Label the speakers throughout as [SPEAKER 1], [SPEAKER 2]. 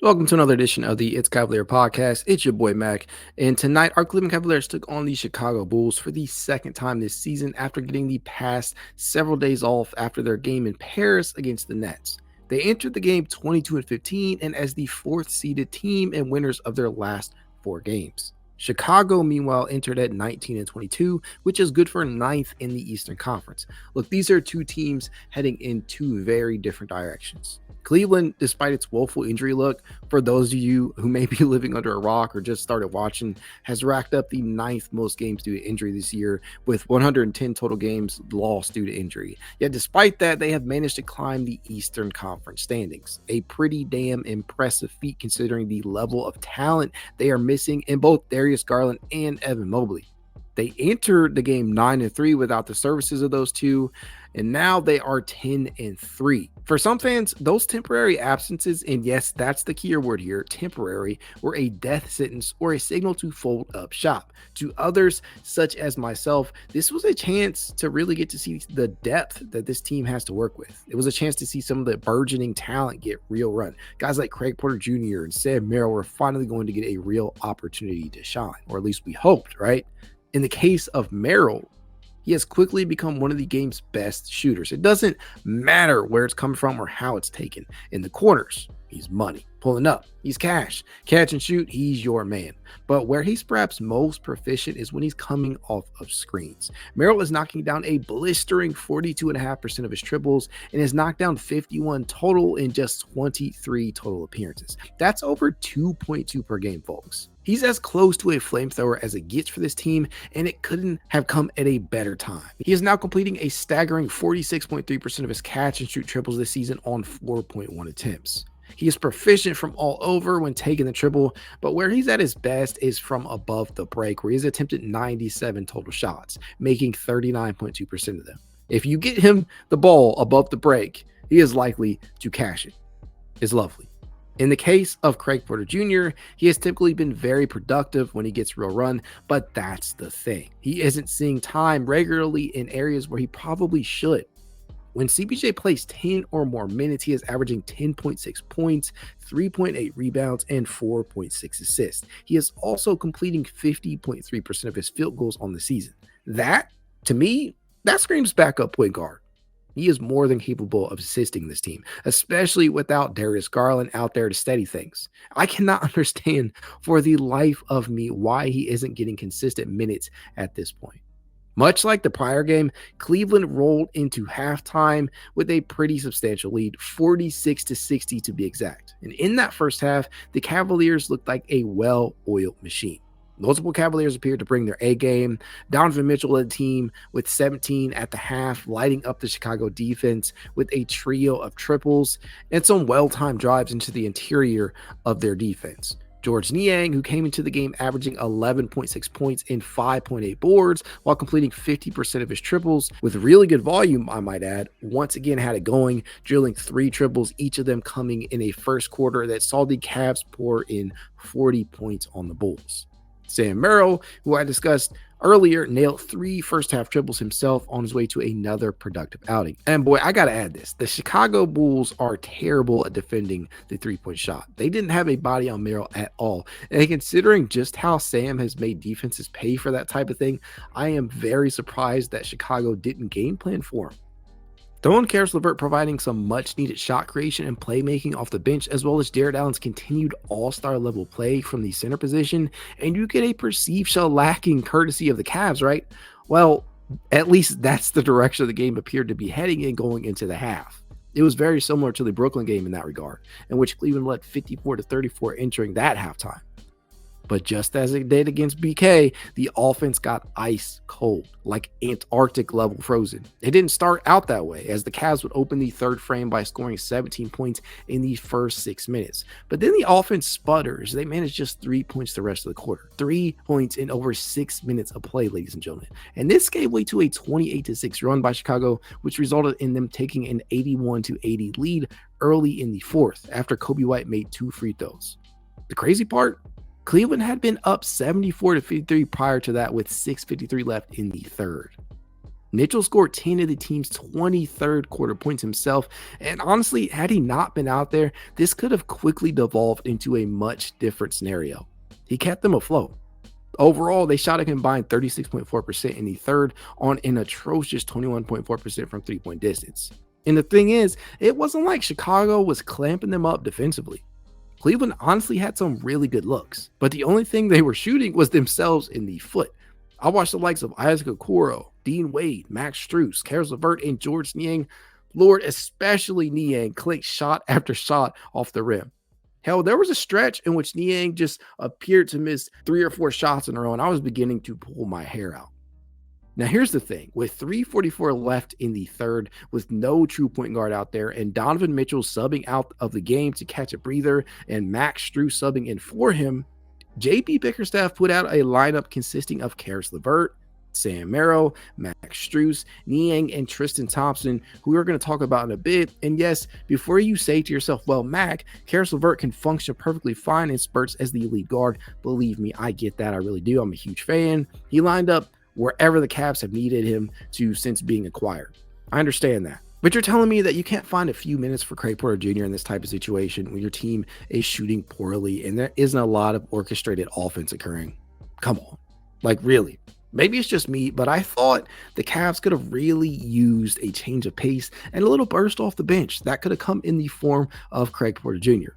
[SPEAKER 1] Welcome to another edition of the It's Cavalier podcast. It's your boy Mack, and tonight our Cleveland Cavaliers took on the Chicago Bulls for the second time this season after getting the past several days off after their game in Paris against the Nets. They entered the game 22-15 and as the fourth seeded team and winners of their last four games. Chicago, meanwhile, entered at 19-22, which is good for ninth in the Eastern Conference. Look, these are two teams heading in two very different directions. Cleveland, despite its woeful injury luck, for those of you who may be living under a rock or just started watching, has racked up the ninth most games due to injury this year, with 110 total games lost due to injury. Yet despite that, they have managed to climb the Eastern Conference standings. A pretty damn impressive feat considering the level of talent they are missing in both Darius, Garland, and Evan Mobley. They entered the game 9-3 without the services of those two, and now they are 10-3. For some fans, those temporary absences, and yes, that's the key word here, temporary, were a death sentence or a signal to fold up shop. To others, such as myself, this was a chance to really get to see the depth that this team has to work with. It was a chance to see some of the burgeoning talent get real run. Guys like Craig Porter Jr. and Sam Merrill were finally going to get a real opportunity to shine, or at least we hoped, right? In the case of Merrill, he has quickly become one of the game's best shooters. It doesn't matter where it's coming from or how it's taken. In the corners, he's money. Pulling up, he's cash. Catch and shoot, he's your man. But where he's perhaps most proficient is when he's coming off of screens. Merrill is knocking down a blistering 42.5% of his triples and has knocked down 51 total in just 23 total appearances. That's over 2.2 per game, folks. He's as close to a flamethrower as it gets for this team, and it couldn't have come at a better time. He is now completing a staggering 46.3% of his catch and shoot triples this season on 4.1 attempts. He is proficient from all over when taking the triple, but where he's at his best is from above the break, where he's attempted 97 total shots, making 39.2% of them. If you get him the ball above the break, he is likely to cash it. It's lovely. In the case of Craig Porter Jr., he has typically been very productive when he gets real run, but that's the thing. He isn't seeing time regularly in areas where he probably should. When CPJ plays 10 or more minutes, he is averaging 10.6 points, 3.8 rebounds, and 4.6 assists. He is also completing 50.3% of his field goals on the season. That, to me, that screams backup point guard. He is more than capable of assisting this team, especially without Darius Garland out there to steady things. I cannot understand for the life of me why he isn't getting consistent minutes at this point. Much like the prior game, Cleveland rolled into halftime with a pretty substantial lead, 46-60 to be exact. And in that first half, the Cavaliers looked like a well-oiled machine. Multiple Cavaliers appeared to bring their A game. Donovan Mitchell led the team with 17 at the half, lighting up the Chicago defense with a trio of triples and some well-timed drives into the interior of their defense. George Niang, who came into the game averaging 11.6 points and 5.8 boards while completing 50% of his triples with really good volume, I might add, once again had it going, drilling 3 triples, each of them coming in a first quarter that saw the Cavs pour in 40 points on the Bulls. Sam Merrill, who I discussed earlier, nailed 3 first-half triples himself on his way to another productive outing. And boy, I got to add this. The Chicago Bulls are terrible at defending the three-point shot. They didn't have a body on Merrill at all. And considering just how Sam has made defenses pay for that type of thing, I am very surprised that Chicago didn't game plan for him. Throw in Caris LeVert providing some much-needed shot creation and playmaking off the bench, as well as Jarrett Allen's continued all-star level play from the center position, and you get a perceived shellacking courtesy of the Cavs, right? Well, at least that's the direction the game appeared to be heading in going into the half. It was very similar to the Brooklyn game in that regard, in which Cleveland led 54-34 entering that halftime. But just as it did against BK, the offense got ice cold, like Antarctic level frozen. It didn't start out that way, as the Cavs would open the third frame by scoring 17 points in the first 6 minutes. But then the offense sputters. They managed just 3 points the rest of the quarter. 3 points in over 6 minutes of play, ladies and gentlemen. And this gave way to a 28-6 run by Chicago, which resulted in them taking an 81-80 lead early in the fourth after Koby White made 2 free throws. The crazy part? Cleveland had been up 74-53 prior to that with 6:53 left in the third. Mitchell scored 10 of the team's 23rd quarter points himself, and honestly, had he not been out there, this could have quickly devolved into a much different scenario. He kept them afloat. Overall, they shot a combined 36.4% in the third on an atrocious 21.4% from three-point distance. And the thing is, it wasn't like Chicago was clamping them up defensively. Cleveland honestly had some really good looks, but the only thing they were shooting was themselves in the foot. I watched the likes of Isaac Okoro, Dean Wade, Max Strus, Caris LeVert, and George Niang. Lord, especially Niang, clinked shot after shot off the rim. Hell, there was a stretch in which Niang just appeared to miss 3 or 4 shots in a row, and I was beginning to pull my hair out. Now, here's the thing. With 3:44 left in the third, with no true point guard out there, and Donovan Mitchell subbing out of the game to catch a breather, and Max Strus subbing in for him, JP Bickerstaff put out a lineup consisting of Caris LeVert, Sam Merrill, Max Strus, Niang, and Tristan Thompson, who we're going to talk about in a bit. And yes, before you say to yourself, well, Mack, Caris LeVert can function perfectly fine in spurts as the lead guard. Believe me, I get that. I really do. I'm a huge fan. He lined up wherever the Cavs have needed him to since being acquired. I understand that. But you're telling me that you can't find a few minutes for Craig Porter Jr. in this type of situation when your team is shooting poorly and there isn't a lot of orchestrated offense occurring? Come on. Like, really? Maybe it's just me, but I thought the Cavs could have really used a change of pace and a little burst off the bench that could have come in the form of Craig Porter Jr.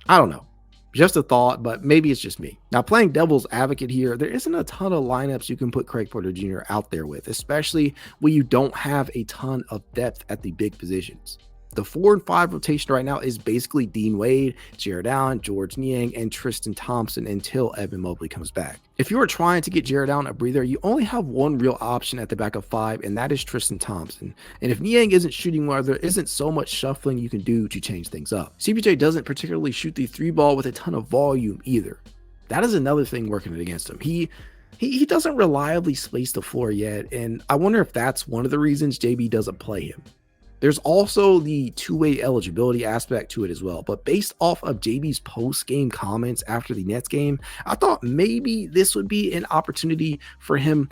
[SPEAKER 1] I don't know. Just a thought, but maybe it's just me. Now, playing devil's advocate here, there isn't a ton of lineups you can put Craig Porter Jr. out there with, especially when you don't have a ton of depth at the big positions. The 4 and 5 rotation right now is basically Dean Wade, Jarrett Allen, George Niang, and Tristan Thompson until Evan Mobley comes back. If you are trying to get Jarrett Allen a breather, you only have one real option at the back of 5, and that is Tristan Thompson. And if Niang isn't shooting well, there isn't so much shuffling you can do to change things up. CPJ doesn't particularly shoot the 3 ball with a ton of volume either. That is another thing working against him. He doesn't reliably space the floor yet, and I wonder if that's one of the reasons JB doesn't play him. There's also the two-way eligibility aspect to it as well. But based off of JB's post-game comments after the Nets game, I thought maybe this would be an opportunity for him.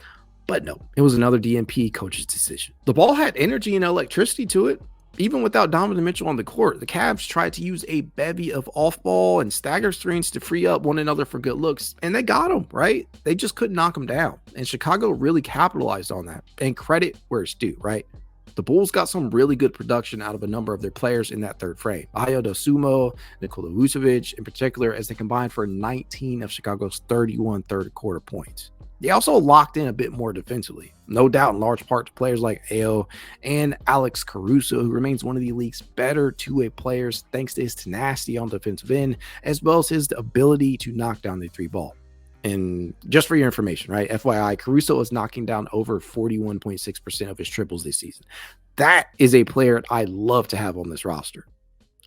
[SPEAKER 1] But no, it was another DNP coach's decision. The ball had energy and electricity to it. Even without Donovan Mitchell on the court, the Cavs tried to use a bevy of off-ball and stagger screens to free up one another for good looks, and they got them, right? They just couldn't knock them down. And Chicago really capitalized on that. And credit where it's due, right? The Bulls got some really good production out of a number of their players in that third frame. Ayo Dosunmu, Nikola Vucevic in particular, as they combined for 19 of Chicago's 31 third quarter points. They also locked in a bit more defensively, no doubt in large part to players like Ayo and Alex Caruso, who remains one of the league's better two-way players thanks to his tenacity on defensive end, as well as his ability to knock down the 3 ball. And just for your information, right? FYI, Caruso is knocking down over 41.6% of his triples this season. That is a player I love to have on this roster.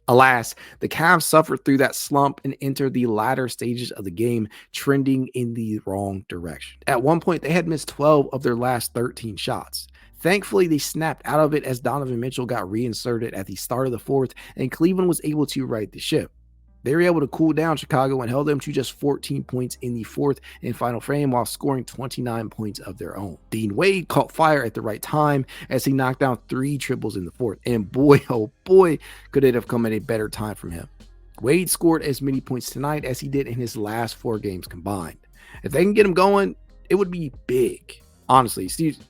[SPEAKER 1] Alas, the Cavs suffered through that slump and entered the latter stages of the game trending in the wrong direction. At one point, they had missed 12 of their last 13 shots. Thankfully, they snapped out of it as Donovan Mitchell got reinserted at the start of the fourth, and Cleveland was able to right the ship. They were able to cool down Chicago and held them to just 14 points in the fourth and final frame while scoring 29 points of their own. Dean Wade caught fire at the right time as he knocked down 3 triples in the fourth. And boy, oh boy, could it have come at a better time from him. Wade scored as many points tonight as he did in his last 4 games combined. If they can get him going, it would be big. Honestly,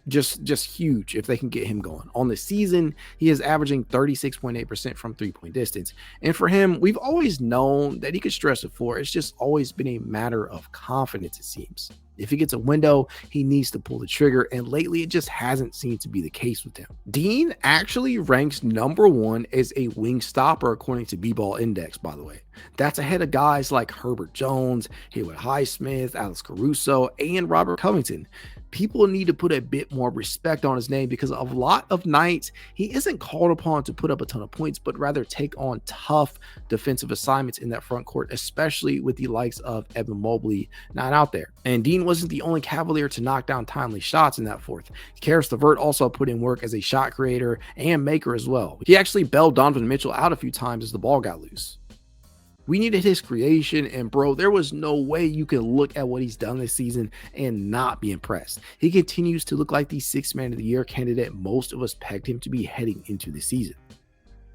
[SPEAKER 1] just huge if they can get him going. On the season, he is averaging 36.8% from three-point distance. And for him, we've always known that he could stretch the floor. It's just always been a matter of confidence, it seems. If he gets a window, he needs to pull the trigger, and lately it just hasn't seemed to be the case with him. Dean actually ranks number 1 as a wing stopper according to B-Ball Index, by the way. That's ahead of guys like Herbert Jones, Haywood Highsmith, Alex Caruso, and Robert Covington. People need to put a bit more respect on his name because a lot of nights he isn't called upon to put up a ton of points, but rather take on tough defensive assignments in that front court, especially with the likes of Evan Mobley not out there. And Dean wasn't the only Cavalier to knock down timely shots in that fourth. Caris LeVert also put in work as a shot creator and maker as well. He actually bailed Donovan Mitchell out a few times as the ball got loose. We needed his creation, and bro, there was no way you can look at what he's done this season and not be impressed. He continues to look like the sixth man of the year candidate most of us pegged him to be heading into the season.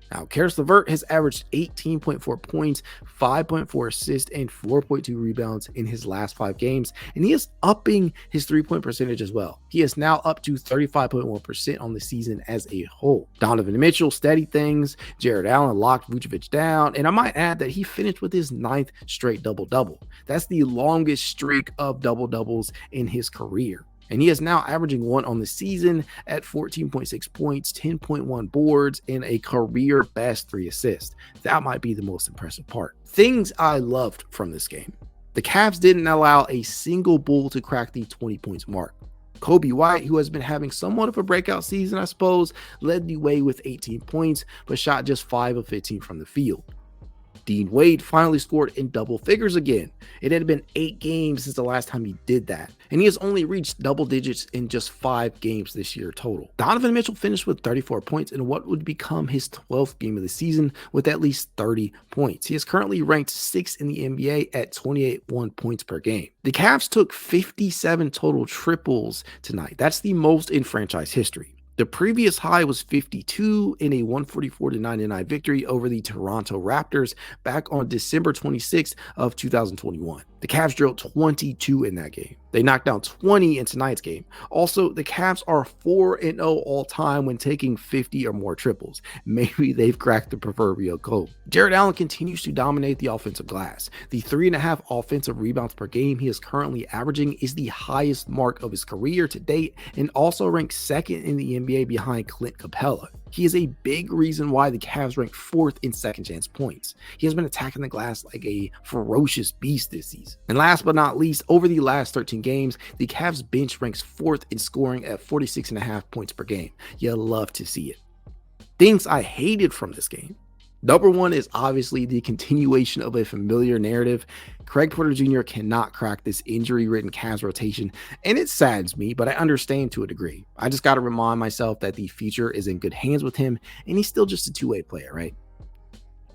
[SPEAKER 1] Now, Caris LeVert has averaged 18.4 points, 5.4 assists, and 4.2 rebounds in his last 5 games, and he is upping his three-point percentage as well. He is now up to 35.1% on the season as a whole. Donovan Mitchell steadied things, Jarrett Allen locked Vucevic down, and I might add that he finished with his 9th straight double-double. That's the longest streak of double-doubles in his career. And he is now averaging 1 on the season at 14.6 points, 10.1 boards, and a career best 3 assists. That might be the most impressive part. Things I loved from this game. The Cavs didn't allow a single Bull to crack the 20 points mark. Koby White, who has been having somewhat of a breakout season, I suppose, led the way with 18 points, but shot just 5 of 15 from the field. Dean Wade finally scored in double figures again. It had been 8 games since the last time he did that, and he has only reached double digits in just 5 games this year total. Donovan Mitchell finished with 34 points in what would become his 12th game of the season with at least 30 points. He is currently ranked 6th in the NBA at 28.1 points per game. The Cavs took 57 total triples tonight. That's the most in franchise history. The previous high was 52 in a 144-99 victory over the Toronto Raptors back on December 26th of 2021. The Cavs drilled 22 in that game. They knocked down 20 in tonight's game. Also, the Cavs are 4-0 all time when taking 50 or more triples. Maybe they've cracked the proverbial code. Jarrett Allen continues to dominate the offensive glass. The 3.5 offensive rebounds per game he is currently averaging is the highest mark of his career to date and also ranks 2nd in the NBA behind Clint Capella. He is a big reason why the Cavs rank 4th in second chance points. He has been attacking the glass like a ferocious beast this season. And last but not least, over the last 13 games, the Cavs bench ranks 4th in scoring at 46.5 points per game. You love to see it. Things I hated from this game. Number 1 is obviously the continuation of a familiar narrative. Craig Porter Jr. cannot crack this injury-ridden Cavs rotation, and it saddens me, but I understand to a degree. I just got to remind myself that the future is in good hands with him, and he's still just a two-way player, right?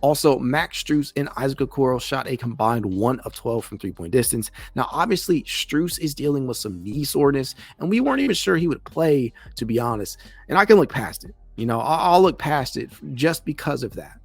[SPEAKER 1] Also, Mack, Strus, and Isaac Okoro shot a combined 1 of 12 from three-point distance. Now, obviously, Strus is dealing with some knee soreness, and we weren't even sure he would play, to be honest, and I can look past it. I'll look past it just because of that.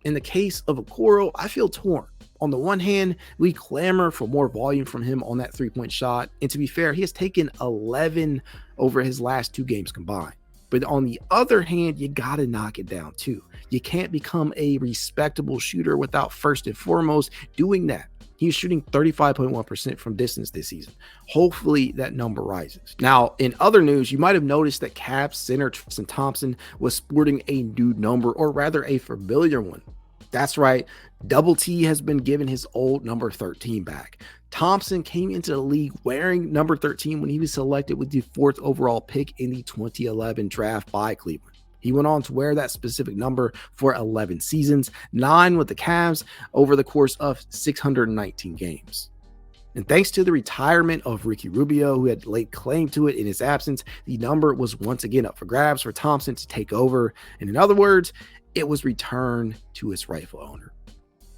[SPEAKER 1] In the case of Okoro, I feel torn. On the one hand, we clamor for more volume from him on that three-point shot, and to be fair, he has taken 11 over his last 2 games combined. But on the other hand, you gotta knock it down too. You can't become a respectable shooter without first and foremost doing that. He's shooting 35.1% from distance this season. Hopefully that number rises. Now, in other news, you might have noticed that Cavs center Tristan Thompson was sporting a new number, or rather a familiar one. That's right, Double T has been given his old number 13 back. Thompson came into the league wearing number 13 when he was selected with the 4th overall pick in the 2011 draft by Cleveland. He went on to wear that specific number for 11 seasons, 9 with the Cavs over the course of 619 games. And thanks to the retirement of Ricky Rubio, who had laid claim to it in his absence, the number was once again up for grabs for Thompson to take over. And in other words, it was returned to its rightful owner.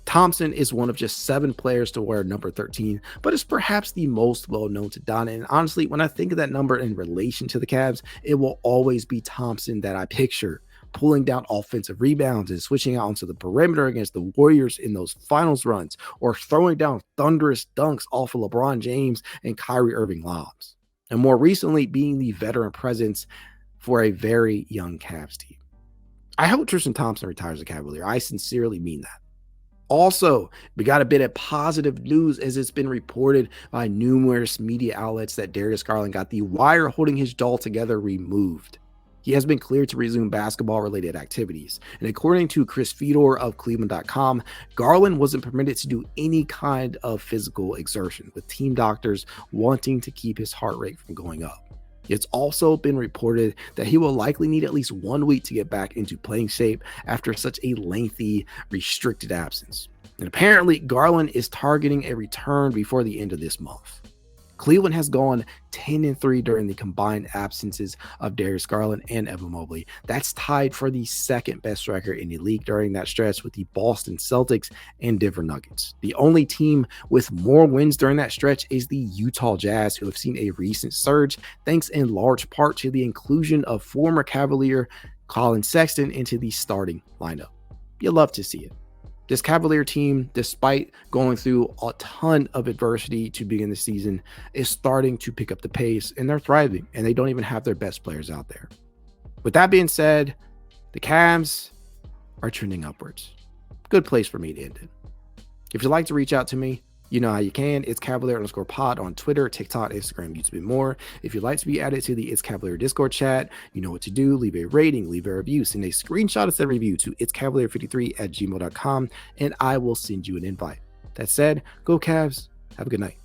[SPEAKER 1] Thompson is one of just 7 players to wear number 13, but is perhaps the most well-known to Donna. And honestly, when I think of that number in relation to the Cavs, it will always be Thompson that I picture, pulling down offensive rebounds and switching out onto the perimeter against the Warriors in those finals runs, or throwing down thunderous dunks off of LeBron James and Kyrie Irving lobs. And more recently, being the veteran presence for a very young Cavs team. I hope Tristan Thompson retires a Cavalier. I sincerely mean that. Also, we got a bit of positive news as it's been reported by numerous media outlets that Darius Garland got the wire holding his jaw together removed. He has been cleared to resume basketball-related activities. And according to Chris Fedor of Cleveland.com, Garland wasn't permitted to do any kind of physical exertion, with team doctors wanting to keep his heart rate from going up. It's also been reported that he will likely need at least 1 week to get back into playing shape after such a lengthy, restricted absence. And apparently, Garland is targeting a return before the end of this month. Cleveland has gone 10-3 during the combined absences of Darius, Garland, and Evan Mobley. That's tied for the second best record in the league during that stretch with the Boston Celtics and Denver Nuggets. The only team with more wins during that stretch is the Utah Jazz, who have seen a recent surge thanks in large part to the inclusion of former Cavalier Colin Sexton into the starting lineup. You love to see it. This Cavalier team, despite going through a ton of adversity to begin the season, is starting to pick up the pace, and they're thriving, and they don't even have their best players out there. With that being said, the Cavs are trending upwards. Good place for me to end it. If you'd like to reach out to me, you know how you can. It's Cavalier_pod on Twitter, TikTok, Instagram, YouTube, and more. If you'd like to be added to the It's Cavalier Discord chat, you know what to do. Leave a rating, leave a review, send a screenshot of said review to itscavalier53@gmail.com, and I will send you an invite. That said, go Cavs. Have a good night.